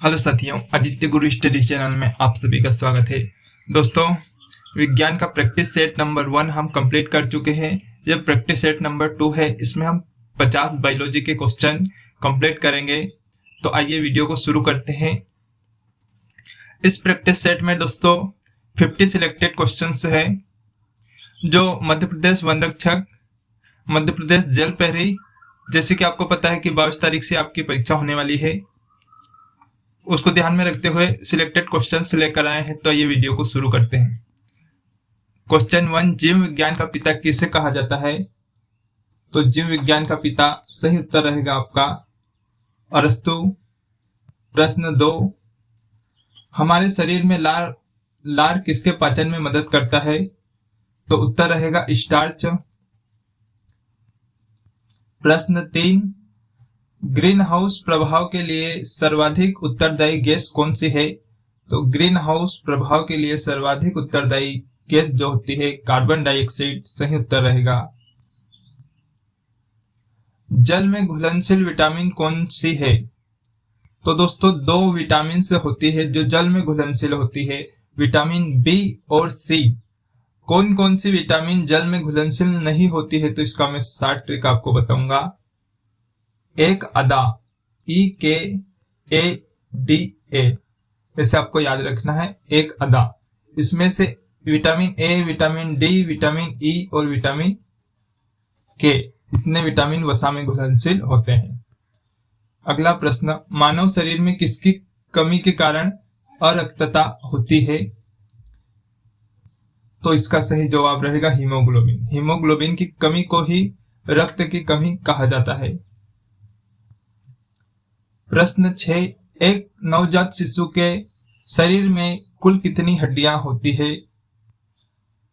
Hello साथियों, आदित्य गुरु study channel में आप सभी का स्वागत है। दोस्तों, विज्ञान का प्रैक्टिस सेट नंबर 1 हम कंप्लीट कर चुके हैं। यह प्रैक्टिस सेट नंबर 2 है। इसमें हम 50 बायोलॉजी के क्वेश्चन कंप्लीट करेंगे। तो आइए वीडियो को शुरू करते हैं। इस प्रैक्टिस सेट में दोस्तों 50 सिलेक्टेड क्वेश्चंस है जो मध्य प्रदेश वन रक्षक, मध्य प्रदेश जल प्रहरी, जैसे कि आपको पता है कि 22 तारीख से आपकी परीक्षा होने वाली है, उसको ध्यान में रखते हुए सिलेक्टेड क्वेश्चंस लेकर आए हैं। तो ये वीडियो को शुरू करते हैं। क्वेश्चन 1, जीव विज्ञान का पिता किसे कहा जाता है? तो जीव विज्ञान का पिता सही उत्तर रहेगा आपका अरस्तु। प्रश्न 2, हमारे शरीर में लार किसके पाचन में मदद करता है? तो उत्तर रहेगा स्टार्च। प्रश्न 3, ग्रीन हाउस प्रभाव के लिए सर्वाधिक उत्तरदायी गैस कौन सी है? तो ग्रीन हाउस प्रभाव के लिए सर्वाधिक उत्तरदायी गैस जो होती है कार्बन डाइऑक्साइड सही उत्तर रहेगा। जल में घुलनशील विटामिन कौन सी है? तो दोस्तों 2 विटामिन से होती है जो जल में घुलनशील होती है, विटामिन बी और सी। कौन कौन सी विटामिन जल में घुलनशील नहीं होती है? तो इसका मैं शॉर्ट ट्रिक आपको बताऊंगा। एक अदा, EKADA, ऐसे आपको याद रखना है। एक अदा, इसमें से vitamin A, vitamin D, vitamin E और विटामिन के, इतने विटामिन वसा में घुलनशील होते हैं। अगला प्रश्न, मानव शरीर में किसकी कमी के कारण अरक्तता होती है? तो इसका सही जवाब रहेगा हीमोग्लोबिन। हीमोग्लोबिन की कमी को ही रक्त की कमी कहा जाता है। प्रश्न 6, एक नवजात शिशु के शरीर में कुल कितनी हड्डियां होती है?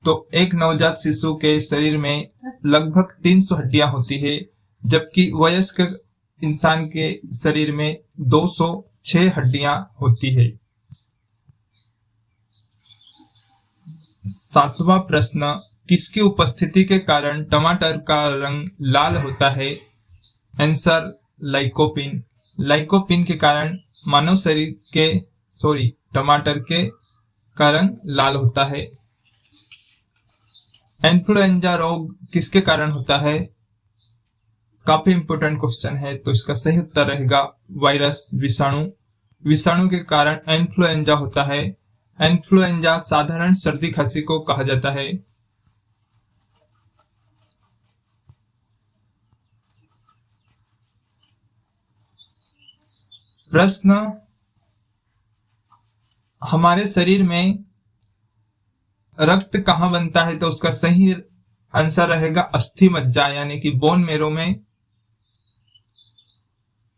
तो एक नवजात शिशु के शरीर में लगभग 300 हड्डियां होती है, जबकि वयस्क इंसान के शरीर में 206 हड्डियां होती है। 7वां प्रश्न, किसकी उपस्थिति के कारण टमाटर का रंग लाल होता है? Answer lycopene. लाइकोपिन के कारण मानव शरीर के टमाटर के का रंग लाल होता है। इन्फ्लुएंजा रोग किसके कारण होता है? काफी इंपोर्टेंट क्वेश्चन है। तो इसका सही उत्तर रहेगा वायरस, विषाणु। विषाणु के कारण इन्फ्लुएंजा होता है। इन्फ्लुएंजा साधारण सर्दी खांसी को कहा जाता है। प्रश्न, हमारे शरीर में रक्त कहां बनता है? तो उसका सही आंसर रहेगा अस्थि मज्जा, यानी कि बोन मेरो में।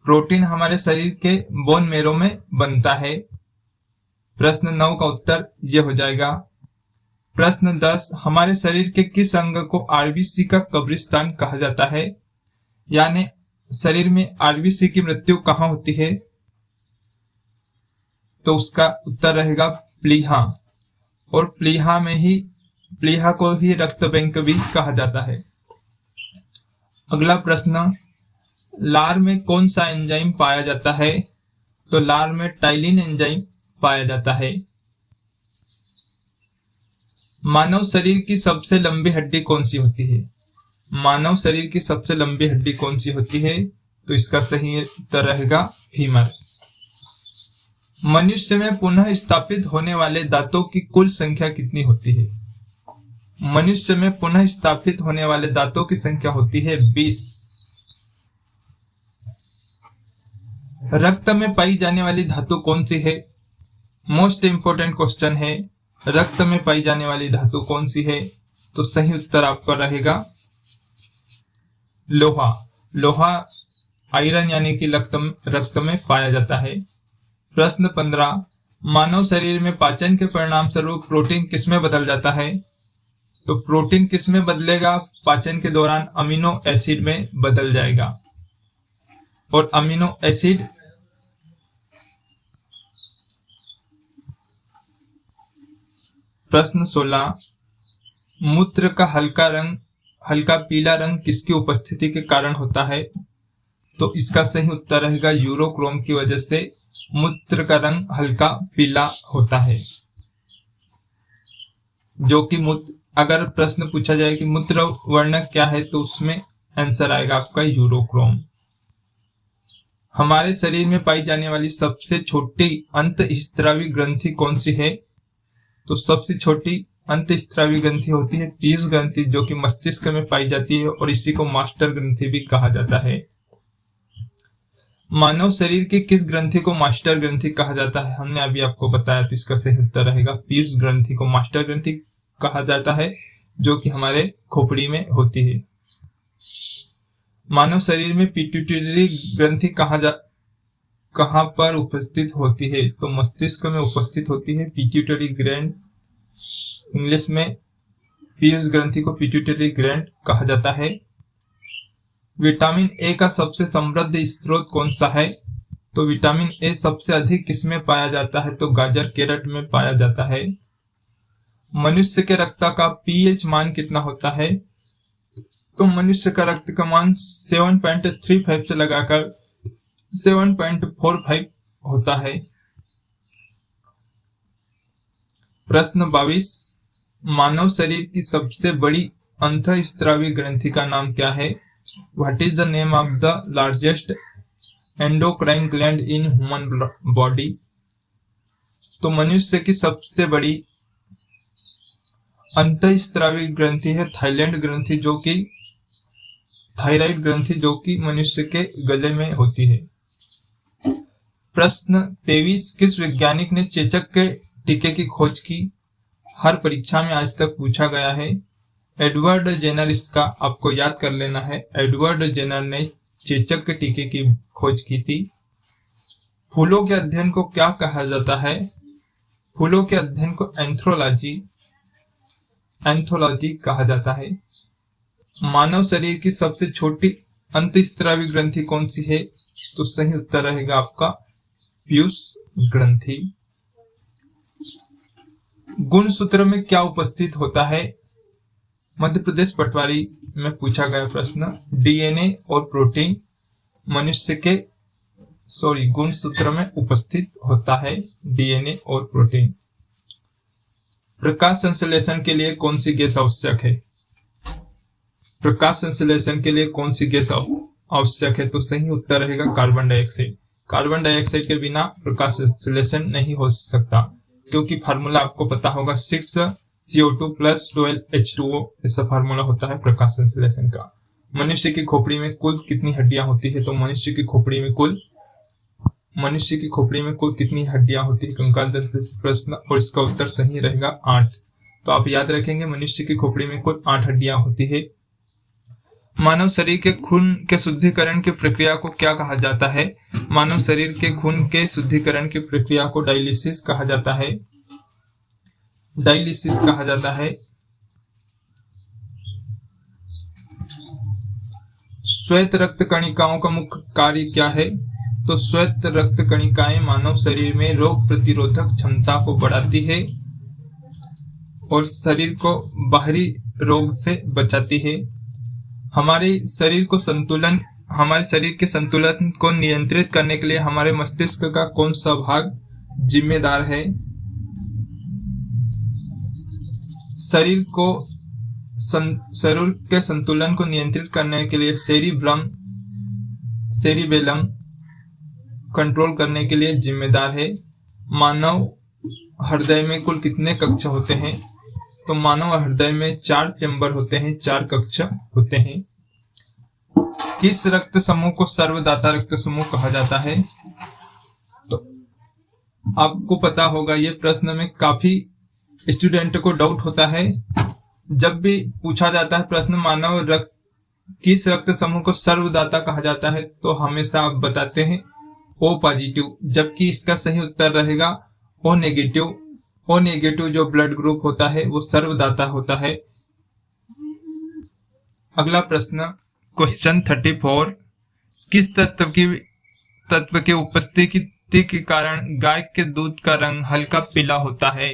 प्रोटीन हमारे शरीर के बोन मेरो में बनता है। प्रश्न 9 का उत्तर ये हो जाएगा। प्रश्न 10, हमारे शरीर के किस अंग को आरबीसी का कब्रिस्तान कहा जाता है? यानी शरीर में आरबीसी की मृत्यु कहां होती है? तो उसका उत्तर रहेगा प्लीहा। और प्लीहा को ही रक्त बैंक भी कहा जाता है। अगला प्रश्न, लार में कौन सा एंजाइम पाया जाता है? तो लार में टाइलिन एंजाइम पाया जाता है। मानव शरीर की सबसे लंबी हड्डी कौन सी होती है? मानव शरीर की सबसे लंबी हड्डी कौन सी होती है? तो इसका सही उत्तर रहेगा फीमर। मनुष्य में पुनः स्थापित होने वाले दांतों की कुल संख्या कितनी होती है? मनुष्य में पुनः स्थापित होने वाले दांतों की संख्या होती है 20। रक्त में पाई जाने वाली धातु कौन सी है? मोस्ट इंपोर्टेंट क्वेश्चन है। रक्त में पाई जाने वाली धातु कौन सी है? तो सही उत्तर आपका रहेगा लोहा। लोहा आयरन यानी कि रक्त में पाया जाता है। प्रश्न 15, मानव शरीर में पाचन के परिणाम स्वरूप प्रोटीन किसमें बदल जाता है? तो प्रोटीन किसमें बदलेगा? पाचन के दौरान अमीनो एसिड में बदल जाएगा। और अमीनो एसिड प्रश्न 16, मूत्र का हल्का पीला रंग किसकी उपस्थिति के कारण होता है? तो इसका सही उत्तर रहेगा यूरोक्रोम की वजह से मूत्र का रंग हल्का पीला होता है, जो कि अगर प्रश्न पूछा जाए कि मूत्र वर्ण क्या है तो उसमें आंसर आएगा आपका यूरोक्रोम। हमारे शरीर में पाई जाने वाली सबसे छोटी अंतःस्रावी ग्रंथि कौन सी है? तो सबसे छोटी अंतःस्रावी ग्रंथि होती है पीयूष ग्रंथि, जो कि मस्तिष्क में पाई जाती है और इसी को मास्टर ग्रंथि भी कहा जाता है। मानव शरीर की किस ग्रंथि को मास्टर ग्रंथि कहा जाता है? हमने अभी आपको बताया, तो इसका सही उत्तर रहेगा पीयूष ग्रंथि को मास्टर ग्रंथि कहा जाता है, जो कि हमारे खोपड़ी में होती है। मानव शरीर में पिट्यूटरी ग्रंथि कहां पर उपस्थित होती है? तो मस्तिष्क में उपस्थित होती है पिट्यूटरी ग्लैंड। इंग्लिश में पीयूष ग्रंथि को पिट्यूटरी ग्लैंड कहा जाता है। विटामिन ए का सबसे समृद्ध स्रोत कौन सा है? तो विटामिन ए सबसे अधिक किसमें पाया जाता है? तो गाजर कैरेट में पाया जाता है। मनुष्य के रक्त का पीएच मान कितना होता है? तो मनुष्य का रक्त का मान 7.35 से लगाकर 7.45 होता है। प्रश्न 22, मानव शरीर की सबसे बड़ी अंतःस्रावी ग्रंथि का नाम क्या है? What is the name of the largest endocrine gland in human body? तो मनुष्य की सबसे बड़ी अंतःस्रावी ग्रंथि है थाईलैंड ग्रंथि, जो कि थायराइड ग्रंथि, जो कि मनुष्य के गले में होती है। प्रश्न 23, किस वैज्ञानिक ने चेचक के टीके की खोज की? हर परीक्षा में आज तक पूछा गया है। एडवर्ड जेनर, इसका आपको याद कर लेना है। एडवर्ड जेनर ने चेचक के टीके की खोज की थी। फूलों के अध्ययन को क्या कहा जाता है? फूलों के अध्ययन को एंथोलॉजी कहा जाता है। मानव शरीर की सबसे छोटी अंतःस्रावी ग्रंथि कौन सी है? तो सही उत्तर रहेगा आपका पीयूष ग्रंथि। गुणसूत्र में क्या उपस्थित होता है? मध्य प्रदेश पटवारी में पूछा गया प्रश्न। डीएनए और प्रोटीन मनुष्य के गुणसूत्र में उपस्थित होता है, डीएनए और प्रोटीन। प्रकाश संश्लेषण के लिए कौन सी गैस आवश्यक है? प्रकाश संश्लेषण के लिए कौन सी गैस आवश्यक है? तो सही उत्तर रहेगा कार्बन डाइऑक्साइड। कार्बन डाइऑक्साइड के बिना प्रकाश संश्लेषण नहीं हो सकता, क्योंकि फार्मूला आपको पता होगा 6CO2 + 12H2O, ऐसा फार्मूला होता है प्रकाश संश्लेषण का। मनुष्य की खोपड़ी में कुल कितनी हड्डियां होती है? तो मनुष्य की खोपड़ी में कुल कितनी हड्डियां होती है? कंकाल दर्शी प्रश्न, और इसका उत्तर सही रहेगा 8। तो आप याद रखेंगे मनुष्य की खोपड़ी में कुल 8 हड्डियां होती है। मानव शरीर के खून के शुद्धिकरण की प्रक्रिया को क्या कहा जाता है? मानव शरीर के खून के शुद्धिकरण की प्रक्रिया को डायलिसिस कहा जाता है। डायलिसिस कहा जाता है। श्वेत रक्त कणिकाओं का मुख्य कार्य क्या है? तो श्वेत रक्त कणिकाएं मानव शरीर में रोग प्रतिरोधक क्षमता को बढ़ाती है और शरीर को बाहरी रोग से बचाती है। हमारे शरीर के संतुलन को नियंत्रित करने के लिए हमारे मस्तिष्क का कौन सा भाग जिम्मेदार है? शरीर के संतुलन को नियंत्रित करने के लिए सेरिबेलम कंट्रोल करने के लिए जिम्मेदार है। मानव हृदय में कुल कितने कक्ष होते हैं? तो मानव हृदय में 4 चैम्बर होते हैं, 4 कक्ष होते हैं। किस रक्त समूह को सर्वदाता रक्त समूह कहा जाता है? तो आपको पता होगा, ये प्रश्न में काफी स्टूडेंट को डाउट होता है। जब भी पूछा जाता है प्रश्न किस रक्त समूह को सर्वदाता कहा जाता है, तो हमेशा आप बताते हैं O पॉजिटिव, जबकि इसका सही उत्तर रहेगा O नेगेटिव। O नेगेटिव जो ब्लड ग्रुप होता है वो सर्वदाता होता है। अगला प्रश्न, क्वेश्चन 34, किस तत्व की उपस्थिति के कारण गाय के दूध का रंग हल्का पीला होता है?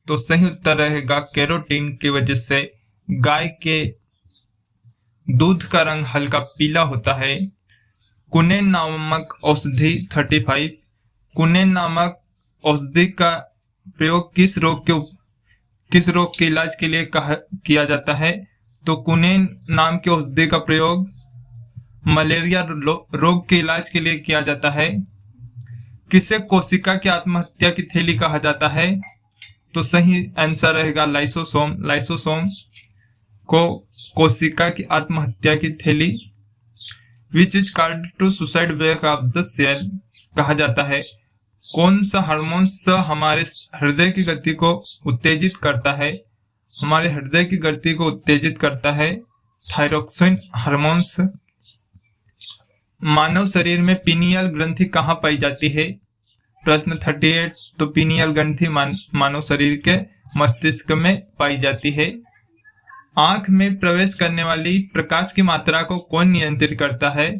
तो सही उत्तर रहेगा कैरोटीन की वजह से गाय के दूध का रंग हल्का पीला होता है। कुनेन नामक औषधि 35 कुनेन नामक औषधि का प्रयोग किस रोग के इलाज के लिए किया जाता है? तो कुनेन नाम की औषधि का प्रयोग मलेरिया रोग के इलाज के लिए किया जाता है। किसे कोशिका की आत्महत्या की थैली कहा जाता है? तो सही आंसर रहेगा लाइसोसोम। लाइसोसोम को कोशिका की आत्महत्या की थैली which is called to suicide bag of the cell कहा जाता है। कौन सा हार्मोन्स हमारे हृदय की गति को उत्तेजित करता है? हमारे हृदय की गति को उत्तेजित करता है थायरोक्सिन हार्मोन्स। मानव शरीर में पीनियल ग्रंथि कहाँ पाई जाती है? प्रश्न 38। तो पीनियल ग्रंथि मानव शरीर के मस्तिष्क में पाई जाती है। आंख में प्रवेश करने वाली प्रकाश की मात्रा को कौन नियंत्रित करता है?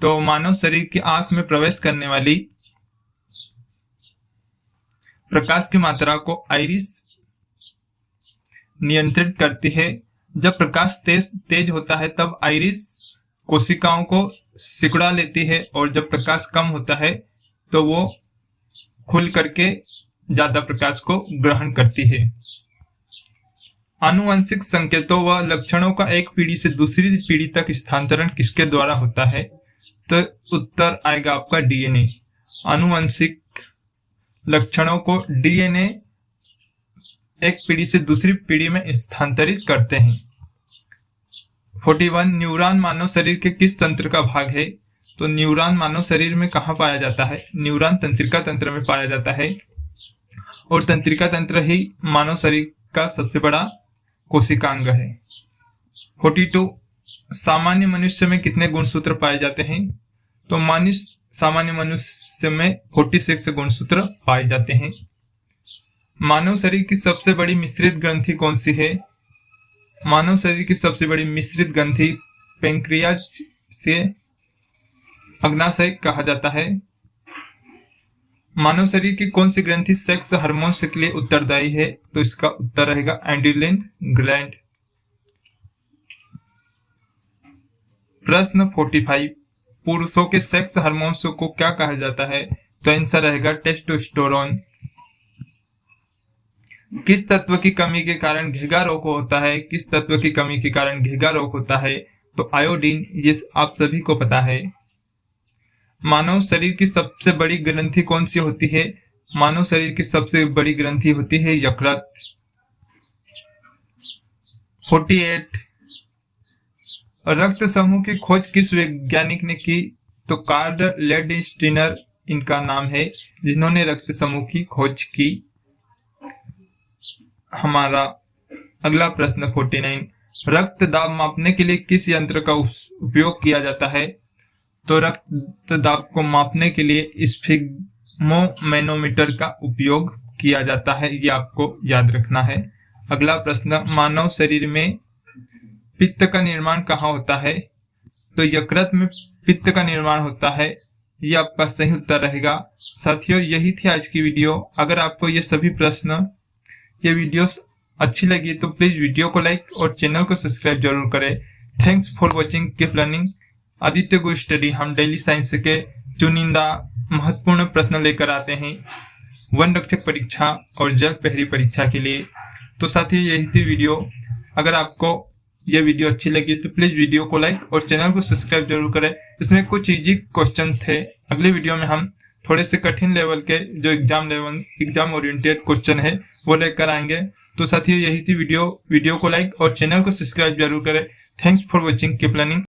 तो मानव शरीर की आंख में प्रवेश करने वाली प्रकाश की मात्रा को आइरिस नियंत्रित करती है। जब प्रकाश तेज होता है तब आइरिस कोशिकाओं को सिकुड़ा लेती है और जब प्रकाश कम होता है तो वो खुल करके ज्यादा प्रकाश को ग्रहण करती है। आनुवंशिक संकेतों व लक्षणों का एक पीढ़ी से दूसरी पीढ़ी तक स्थानांतरण किसके द्वारा होता है? तो उत्तर आएगा आपका डीएनए। आनुवंशिक लक्षणों को डीएनए एक पीढ़ी से दूसरी पीढ़ी में स्थानांतरित करते हैं। 41। न्यूरॉन मानव शरीर के किस तंत्र का भाग है? तो न्यूरॉन मानव शरीर में कहाँ पाया जाता है? न्यूरॉन तंत्रिका तंत्र में पाया जाता है और तंत्रिका तंत्र ही मानव शरीर का सबसे बड़ा कोशिकांग है। 42। सामान्य मनुष्य में कितने गुणसूत्र पाए जाते हैं? तो सामान्य मनुष्य में 46 गुणसूत्र पाए जाते हैं। मानव शरीर की सबसे बड़ी मिश्रित ग्रंथि कौन सी है? मानव शरीर की सबसे बड़ी मिश्रित ग्रंथि पेंक्रियाज से अग्नाशय कहा जाता है। मानव शरीर की कौन सी ग्रंथि सेक्स हार्मोन्स के लिए उत्तरदायी है? तो इसका उत्तर रहेगा एंड्रिलिन ग्लैंड। प्रश्न 45। पुरुषों के सेक्स हार्मोन्स को क्या कहा जाता है? तो आंसर रहेगा टेस्टोस्टेरोन। किस तत्व की कमी के कारण घेगा रोग होता है? किस तत्व की कमी के कारण घेगा रोग होता है? तो आयोडीन। ये आप सभी को पता है। मानव शरीर की सबसे बड़ी ग्रंथि कौन सी होती है? मानव शरीर की सबसे बड़ी ग्रंथि होती है यकृत। 48। रक्त समूह की खोज किस वैज्ञानिक ने की? तो कार्ल लैंडस्टीनर इनका नाम है जिन्होंने रक्त समूह की खोज की। हमारा अगला प्रश्न 49। रक्त दाब मापने के लिए किस यंत्र का उपयोग किया जाता है? तो रक्त दाब को मापने के लिए स्फिग्मोमैनोमीटर का उपयोग किया जाता है, ये आपको याद रखना है। अगला प्रश्न, मानव शरीर में पित्त का निर्माण कहाँ होता है? तो यकृत में पित्त का निर्माण होता है, ये आपका सही उत्तर रहेगा। साथियों, यही थी आज की वीडियो। अगर आपको ये सभी प्रश्न, ये वीडियोस अच्छी लगी तो प्लीज वीडियो को लाइक और चैनल को सब्सक्राइब जरूर करें। Thanks for watching, keep learning. Aditya go study हम डेली साइंस के चुनिंदा महत्वपूर्ण प्रश्न लेकर आते हैं वन रक्षक परीक्षा और जल पहरी परीक्षा के लिए। तो साथियों, यही थी वीडियो। अगर आपको यह वीडियो अच्छी लगी तो प्लीज वीडियो को लाइक और चैनल को सब्सक्राइब जरूर करें। इसमें कुछ इजी क्वेश्चन थे। अगले वीडियो में हम थोड़े से कठिन लेवल के जो एग्जाम ओरिएंटेड क्वेश्चन है वो लेकर आएंगे। तो साथियों, यही थी वीडियो को लाइक और चैनल को सब्सक्राइब जरूर करें। Thanks for watching, keep learning.